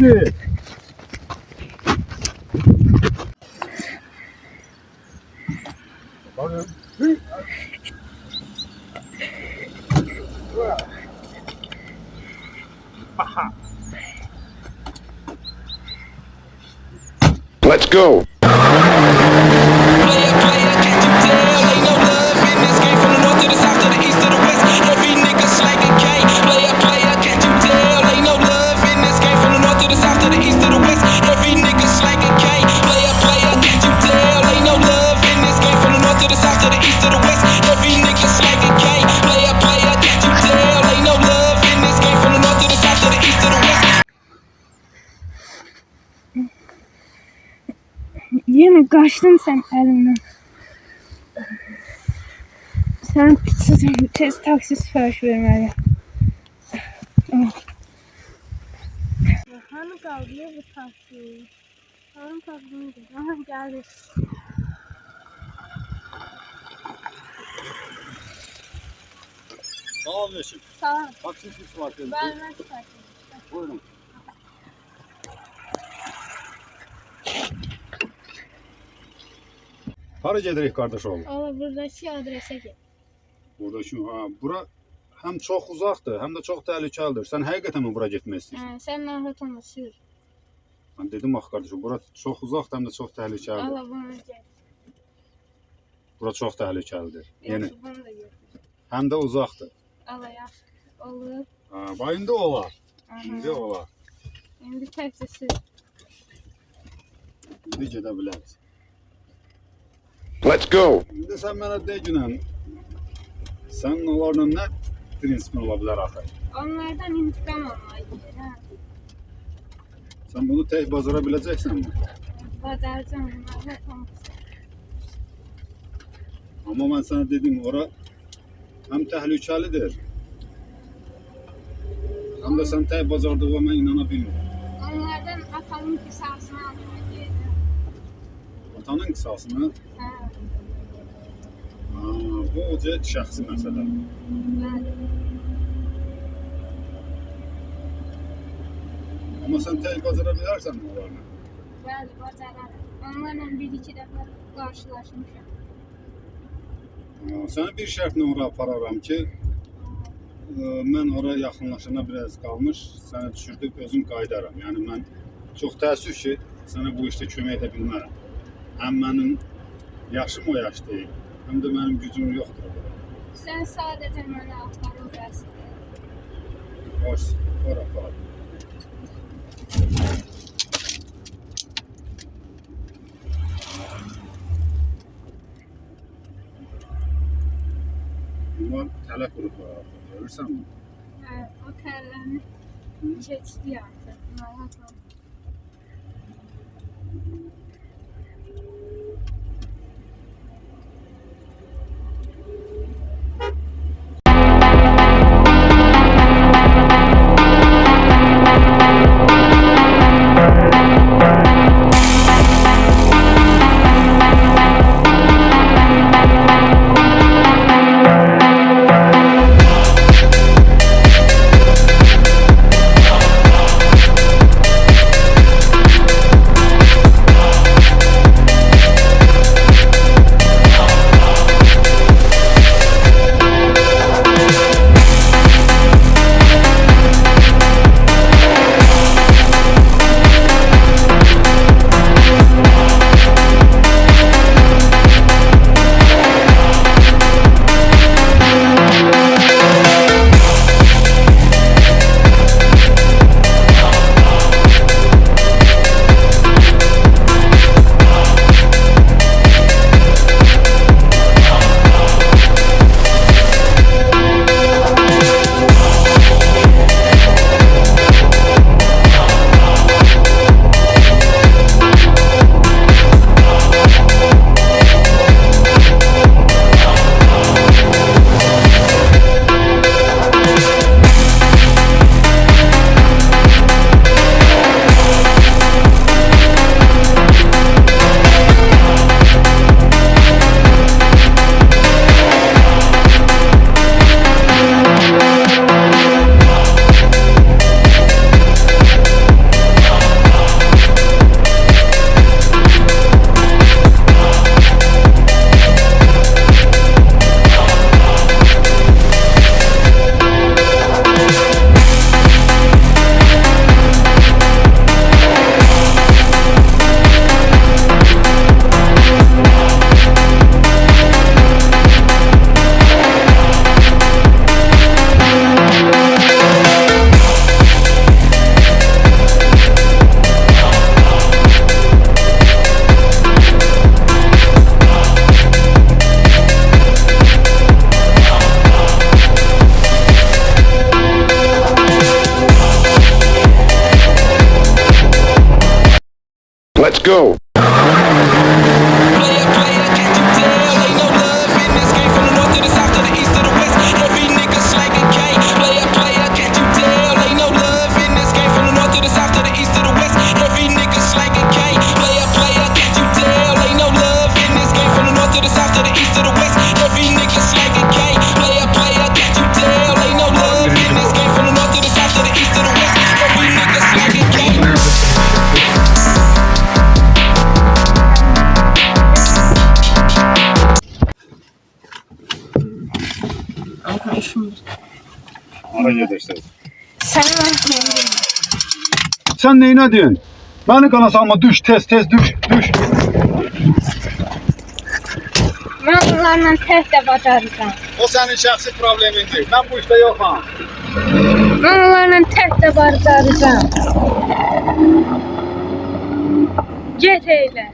gitti. Bakın. Let's go. Yine kaçtın sen elimden. Sen tez taksi sipariş vermeli. Hani kaldı ya bu taksi? Hanım kaldı. Aha geldi. Sağ olun eşim. Sağ ol. Taksisiz var kendisi. Ben sipariş. Buyurun. Para gedirik kardeş oğlum. Ama buradaki adrese gel. Burada bura hem çok uzaktır hem de çok tehlikelidir. Sen hakikaten mi buraya gitmek istiyorsun? Sen narahat olma sür. Ben dedim bak kardeşim, bura çok uzak hem de çok tehlikelidir. Allah bunu gel. Bura çok tehlikelidir. Yeni. Yaxşı bunu da gör. Hem de uzaktır. Allah yaxşı. Olur. Bayında ola. Aha. Şimdi ola. İndi taksi sür. Şimdi gidebiliriz. Let's go. Şimdi sen bana de günün. Sen onlarla ne prinsipin olabilir axı? Onlardan intikam almayı ha. Sen bunu tek bazarabileceksin mi? Bacaracağım narahat olma. Ama ben sana dedim ora hem tehlikelidir. Hem de sen tek bazardığıma inanabilmiyorum. Onlardan atamın kısasını almaya geldim. Atanın kısasını, Ha. bu oca şəxsi məsələ. Bəli. Amma sən tek bacara bilərsən onlarla. Bəli, bacararım. Onlarla bir-iki dəfə qarşılaşmışam. Səni bir şərtlə ora apararam ki, mən ora yaxınlaşana biraz qalmış, səni düşürdüb özüm qaydaram. Yəni mən çox təəssüf ki, sənə bu işdə kömək edə bilmərəm. Həm mənim yaşım o yaş deyil, həm də mənim gücüm yoxdur. Sən sadəcə mənə aparın bəsdir. Hoş, ora apar. Bunlar tələ qurublar, görürsən mi? Hə, o tərlərini keçdi artıq. Narahat olma. Let's go. Player, player, can't you tell? Ain't no love in this game from the north to the south to the east to the west. Every nigga slanging K. Player, player, can't you tell? Ain't no love in this game from the north to the south to the east to the west. Every nigga slanging K. Player, player, can't you tell? Ain't no love in this game from the north to the south to the east to the west. Every nigga slanging K. Player, player, can't you tell? Ain't no love in this game from the north to the south to the east to the west. Every nigga slanging K. Hara gedirsiz? Sen var. Sen neyine diyorsun? Beni kana salma, düş, tez düş. Ben onlarla tez de bacaracağım. O senin şəxsi problemindir. Ben bu işte yoxam. Ben onlarla tez de bacaracağım. Get eyle.